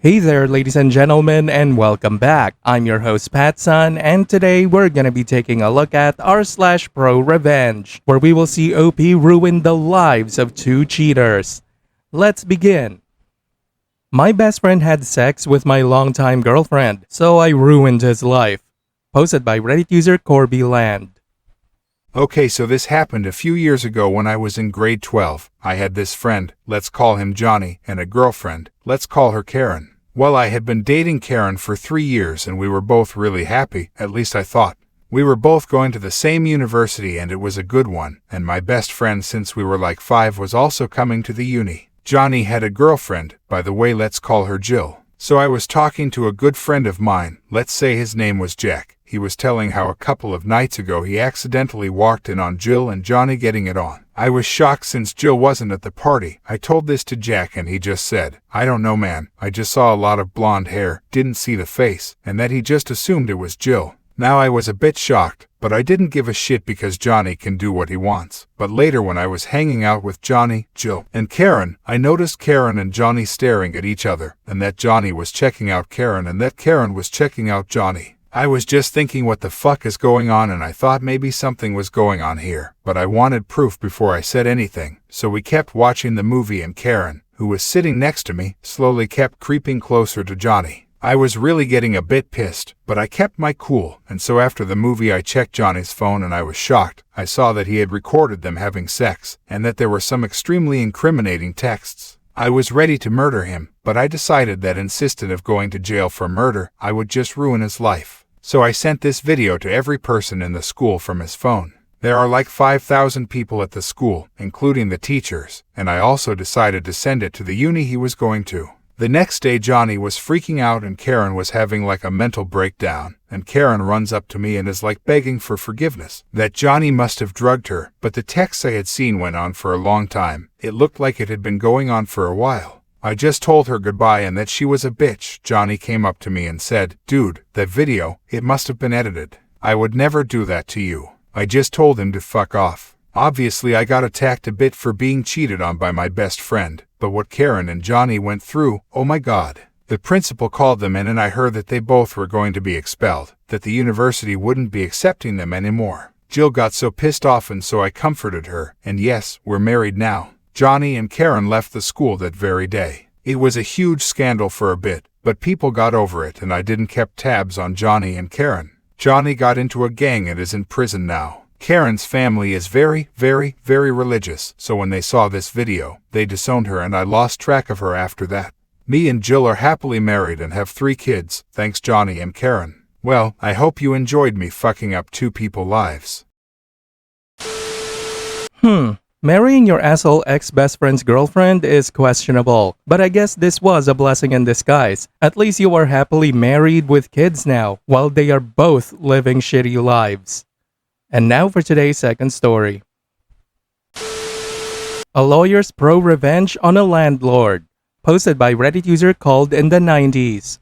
Hey there, ladies and gentlemen, and welcome back. I'm your host, PattSun, and today we're gonna be taking a look at r/ProRevenge, where we will see OP ruin the lives of two cheaters. Let's begin. My best friend had sex with my longtime girlfriend, so I ruined his life. Posted by Reddit user Corby Land. Okay, so this happened a few years ago when I was in grade 12. I had this friend, let's call him Johnny, and a girlfriend, let's call her Karen. Well, I had been dating Karen for 3 years and we were both really happy, at least I thought. We were both going to the same university and it was a good one, and my best friend since we were like 5 was also coming to the uni. Johnny had a girlfriend, by the way, let's call her Jill. So I was talking to a good friend of mine, let's say his name was Jack. He was telling how a couple of nights ago he accidentally walked in on Jill and Johnny getting it on. I was shocked since Jill wasn't at the party. I told this to Jack and he just said, "I don't know, man, I just saw a lot of blonde hair, didn't see the face," and that he just assumed it was Jill. Now I was a bit shocked, but I didn't give a shit because Johnny can do what he wants. But later when I was hanging out with Johnny, Jill, and Karen, I noticed Karen and Johnny staring at each other, and that Johnny was checking out Karen and that Karen was checking out Johnny. I was just thinking what the fuck is going on, and I thought maybe something was going on here, but I wanted proof before I said anything. So we kept watching the movie and Karen, who was sitting next to me, slowly kept creeping closer to Johnny. I was really getting a bit pissed, but I kept my cool, and so after the movie I checked Johnny's phone and I was shocked. I saw that he had recorded them having sex, and that there were some extremely incriminating texts. I was ready to murder him, but I decided that instead of going to jail for murder, I would just ruin his life. So I sent this video to every person in the school from his phone. There are like 5,000 people at the school, including the teachers, and I also decided to send it to the uni he was going to. The next day Johnny was freaking out and Karen was having like a mental breakdown, and Karen runs up to me and is like begging for forgiveness, that Johnny must have drugged her, but the texts I had seen went on for a long time. It looked like it had been going on for a while. I just told her goodbye and that she was a bitch. Johnny came up to me and said, "Dude, that video, it must have been edited. I would never do that to you." I just told him to fuck off. Obviously I got attacked a bit for being cheated on by my best friend, but what Karen and Johnny went through, oh my god. The principal called them in and I heard that they both were going to be expelled, that the university wouldn't be accepting them anymore. Jill got so pissed off and so I comforted her, and yes, we're married now. Johnny and Karen left the school that very day. It was a huge scandal for a bit, but people got over it and I didn't keep tabs on Johnny and Karen. Johnny got into a gang and is in prison now. Karen's family is very religious, so when they saw this video, they disowned her and I lost track of her after that. Me and Jill are happily married and have 3 kids, thanks Johnny and Karen. Well, I hope you enjoyed me fucking up 2 people's lives. Marrying your asshole ex-best friend's girlfriend is questionable, but I guess this was a blessing in disguise. At least you are happily married with kids now, while they are both living shitty lives. And now for today's second story. A lawyer's pro-revenge on a landlord. Posted by Reddit user called in the 90s.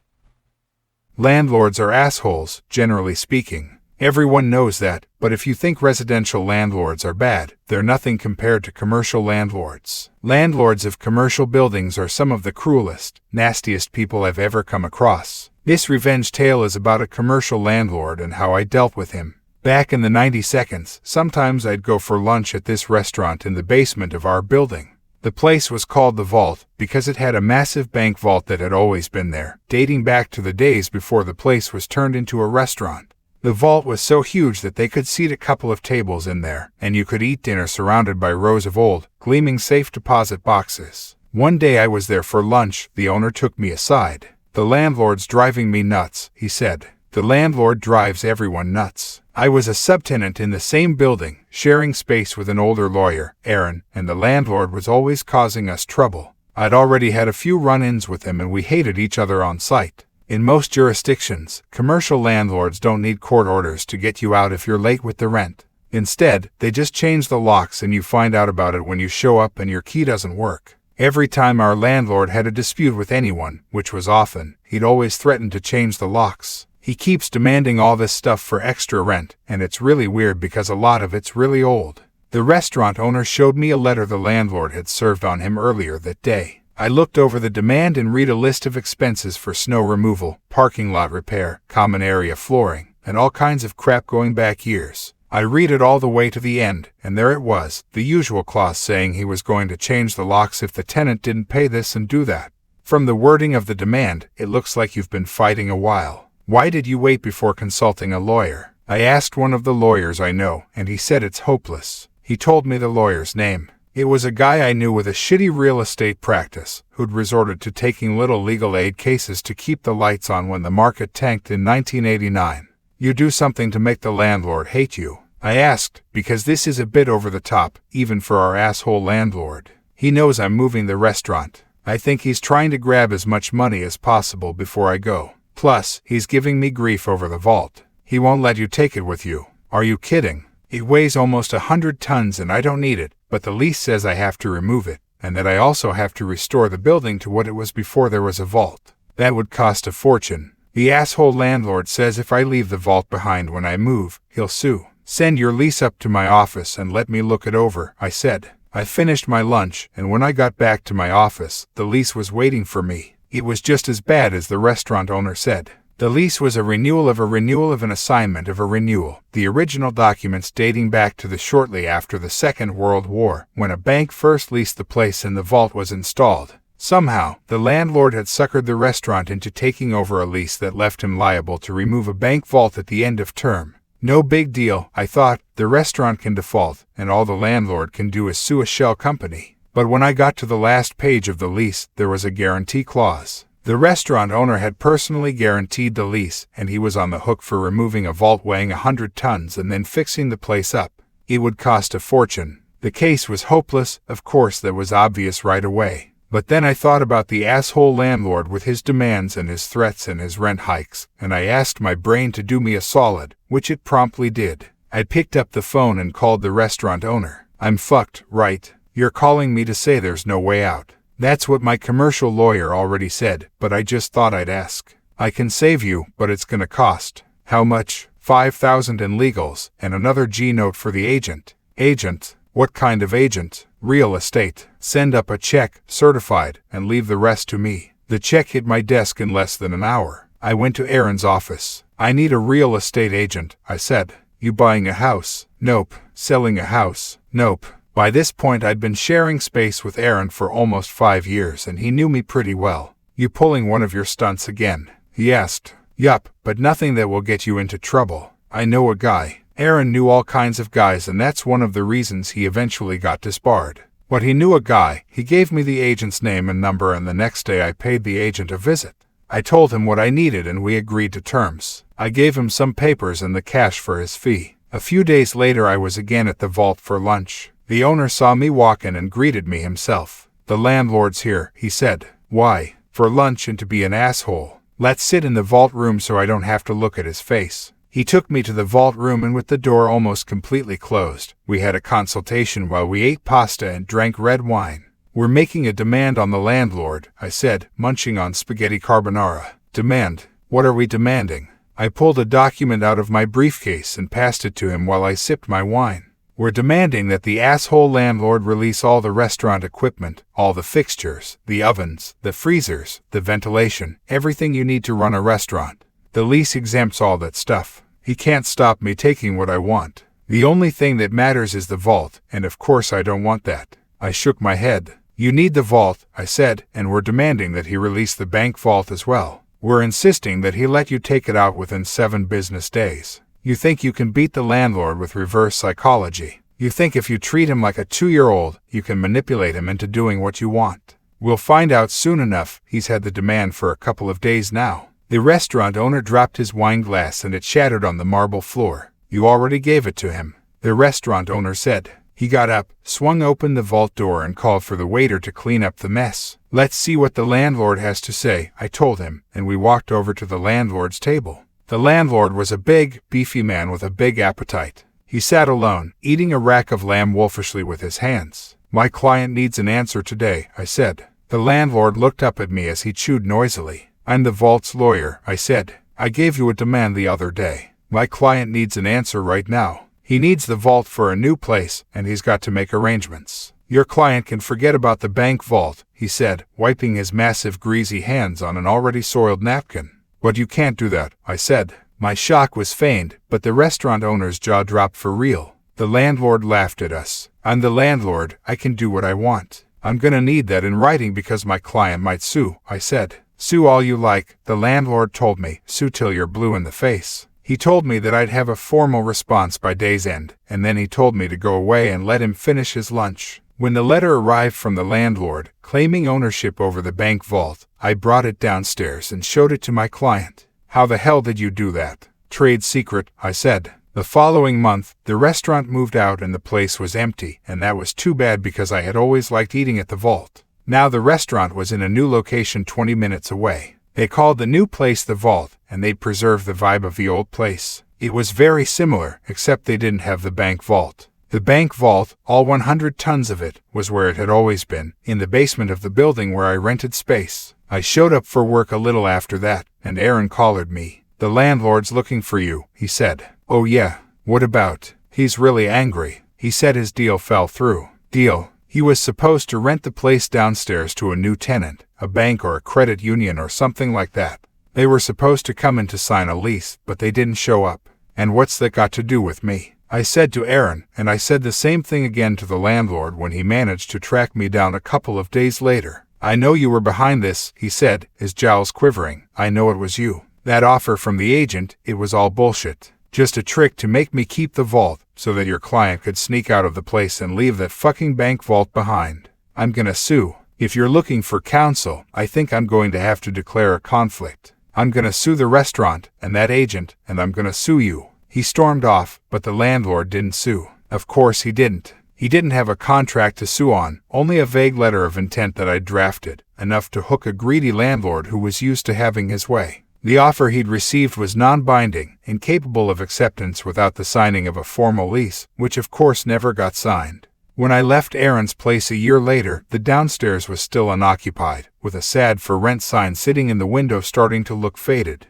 Landlords are assholes, generally speaking. Everyone knows that, but if you think residential landlords are bad, they're nothing compared to commercial landlords. Landlords of commercial buildings are some of the cruelest, nastiest people I've ever come across. This revenge tale is about a commercial landlord and how I dealt with him. Back in the 90 seconds, sometimes I'd go for lunch at this restaurant in the basement of our building. The place was called The Vault because it had a massive bank vault that had always been there, dating back to the days before the place was turned into a restaurant. The vault was so huge that they could seat a couple of tables in there, and you could eat dinner surrounded by rows of old, gleaming safe deposit boxes. One day I was there for lunch. The owner took me aside. "The landlord's driving me nuts," he said. The landlord drives everyone nuts. I was a subtenant in the same building, sharing space with an older lawyer, Aaron, and the landlord was always causing us trouble. I'd already had a few run-ins with him and we hated each other on sight. In most jurisdictions, commercial landlords don't need court orders to get you out if you're late with the rent. Instead, they just change the locks and you find out about it when you show up and your key doesn't work. Every time our landlord had a dispute with anyone, which was often, he'd always threaten to change the locks. He keeps demanding all this stuff for extra rent, and it's really weird because a lot of it's really old. The restaurant owner showed me a letter the landlord had served on him earlier that day. I looked over the demand and read a list of expenses for snow removal, parking lot repair, common area flooring, and all kinds of crap going back years. I read it all the way to the end, and there it was, the usual clause saying he was going to change the locks if the tenant didn't pay this and do that. From the wording of the demand, it looks like you've been fighting a while. Why did you wait before consulting a lawyer? I asked one of the lawyers I know, and he said it's hopeless. He told me the lawyer's name. It was a guy I knew with a shitty real estate practice, who'd resorted to taking little legal aid cases to keep the lights on when the market tanked in 1989. You do something to make the landlord hate you? I asked, because this is a bit over the top, even for our asshole landlord. He knows I'm moving the restaurant. I think he's trying to grab as much money as possible before I go. Plus, he's giving me grief over the vault. He won't let you take it with you. Are you kidding? It weighs almost 100 tons and I don't need it, but the lease says I have to remove it, and that I also have to restore the building to what it was before there was a vault. That would cost a fortune. The asshole landlord says if I leave the vault behind when I move, he'll sue. Send your lease up to my office and let me look it over, I said. I finished my lunch, and when I got back to my office, the lease was waiting for me. It was just as bad as the restaurant owner said. The lease was a renewal of an assignment of a renewal, the original documents dating back to the shortly after the Second World War, when a bank first leased the place and the vault was installed. Somehow, the landlord had suckered the restaurant into taking over a lease that left him liable to remove a bank vault at the end of term. No big deal, I thought. The restaurant can default, and all the landlord can do is sue a shell company. But when I got to the last page of the lease, there was a guarantee clause. The restaurant owner had personally guaranteed the lease, and he was on the hook for removing a vault weighing 100 tons and then fixing the place up. It would cost a fortune. The case was hopeless, of course, that was obvious right away. But then I thought about the asshole landlord with his demands and his threats and his rent hikes, and I asked my brain to do me a solid, which it promptly did. I picked up the phone and called the restaurant owner. I'm fucked, right? You're calling me to say there's no way out. That's what my commercial lawyer already said, but I just thought I'd ask. I can save you, but it's gonna cost. How much? $5,000 in legals, and another G-note for the agent. Agent? What kind of agent? Real estate. Send up a check, certified, and leave the rest to me. The check hit my desk in less than an hour. I went to Aaron's office. I need a real estate agent, I said. You buying a house? Nope. Selling a house? Nope. By this point I'd been sharing space with Aaron for almost 5 years and he knew me pretty well. You pulling one of your stunts again? He asked. Yup, but nothing that will get you into trouble. I know a guy. Aaron knew all kinds of guys and that's one of the reasons he eventually got disbarred. But he knew a guy. He gave me the agent's name and number and the next day I paid the agent a visit. I told him what I needed and we agreed to terms. I gave him some papers and the cash for his fee. A few days later I was again at the vault for lunch. The owner saw me walk in and greeted me himself. The landlord's here, he said. Why? For lunch and to be an asshole. Let's sit in the vault room so I don't have to look at his face. He took me to the vault room and with the door almost completely closed, we had a consultation while we ate pasta and drank red wine. We're making a demand on the landlord, I said, munching on spaghetti carbonara. Demand? What are we demanding? I pulled a document out of my briefcase and passed it to him while I sipped my wine. We're demanding that the asshole landlord release all the restaurant equipment, all the fixtures, the ovens, the freezers, the ventilation, everything you need to run a restaurant. The lease exempts all that stuff. He can't stop me taking what I want. The only thing that matters is the vault, and of course I don't want that. I shook my head. You need the vault, I said, and we're demanding that he release the bank vault as well. We're insisting that he let you take it out within 7 business days. You think you can beat the landlord with reverse psychology. You think if you treat him like a 2-year-old, you can manipulate him into doing what you want. We'll find out soon enough. He's had the demand for a couple of days now. The restaurant owner dropped his wine glass and it shattered on the marble floor. You already gave it to him, the restaurant owner said. He got up, swung open the vault door and called for the waiter to clean up the mess. Let's see what the landlord has to say, I told him, and we walked over to the landlord's table. The landlord was a big, beefy man with a big appetite. He sat alone, eating a rack of lamb wolfishly with his hands. My client needs an answer today, I said. The landlord looked up at me as he chewed noisily. I'm the vault's lawyer, I said. I gave you a demand the other day. My client needs an answer right now. He needs the vault for a new place, and he's got to make arrangements. Your client can forget about the bank vault, he said, wiping his massive greasy hands on an already soiled napkin. But you can't do that, I said. My shock was feigned, but the restaurant owner's jaw dropped for real. The landlord laughed at us. I'm the landlord, I can do what I want. I'm gonna need that in writing because my client might sue, I said. Sue all you like, the landlord told me, sue till you're blue in the face. He told me that I'd have a formal response by day's end, and then he told me to go away and let him finish his lunch. When the letter arrived from the landlord, claiming ownership over the bank vault, I brought it downstairs and showed it to my client. How the hell did you do that? Trade secret, I said. The following month, the restaurant moved out and the place was empty, and that was too bad because I had always liked eating at the vault. Now the restaurant was in a new location 20 minutes away. They called the new place the vault, and they'd preserved the vibe of the old place. It was very similar, except they didn't have the bank vault. The bank vault, all 100 tons of it, was where it had always been, in the basement of the building where I rented space. I showed up for work a little after that, and Aaron collared me. The landlord's looking for you, he said. Oh yeah, what about? He's really angry. He said his deal fell through. Deal? He was supposed to rent the place downstairs to a new tenant, a bank or a credit union or something like that. They were supposed to come in to sign a lease, but they didn't show up. And what's that got to do with me? I said to Aaron, and I said the same thing again to the landlord when he managed to track me down a couple of days later. I know you were behind this, he said, his jowls quivering. I know it was you. That offer from the agent, it was all bullshit. Just a trick to make me keep the vault, so that your client could sneak out of the place and leave that fucking bank vault behind. I'm gonna sue. If you're looking for counsel, I think I'm going to have to declare a conflict. I'm gonna sue the restaurant, and that agent, and I'm gonna sue you. He stormed off, but the landlord didn't sue. Of course he didn't. He didn't have a contract to sue on, only a vague letter of intent that I'd drafted, enough to hook a greedy landlord who was used to having his way. The offer he'd received was non-binding, incapable of acceptance without the signing of a formal lease, which of course never got signed. When I left Aaron's place a year later, the downstairs was still unoccupied, with a sad for rent sign sitting in the window starting to look faded.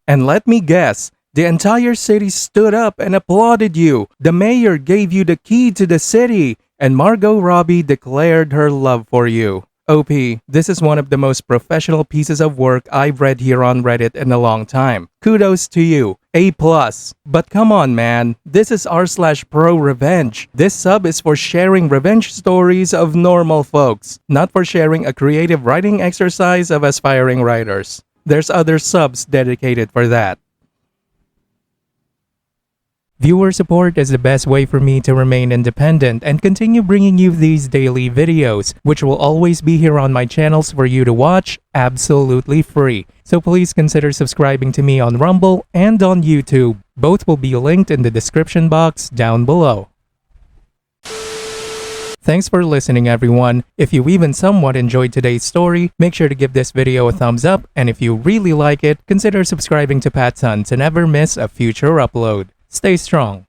And let me guess, the entire city stood up and applauded you. The mayor gave you the key to the city, and Margot Robbie declared her love for you. OP, this is one of the most professional pieces of work I've read here on Reddit in a long time. Kudos to you. A+. But come on, man. This is r/ProRevenge. This sub is for sharing revenge stories of normal folks, not for sharing a creative writing exercise of aspiring writers. There's other subs dedicated for that. Viewer support is the best way for me to remain independent and continue bringing you these daily videos, which will always be here on my channels for you to watch absolutely free. So please consider subscribing to me on Rumble and on YouTube. Both will be linked in the description box down below. Thanks for listening, everyone. If you even somewhat enjoyed today's story, make sure to give this video a thumbs up, and if you really like it, consider subscribing to PattSun to never miss a future upload. Stay strong.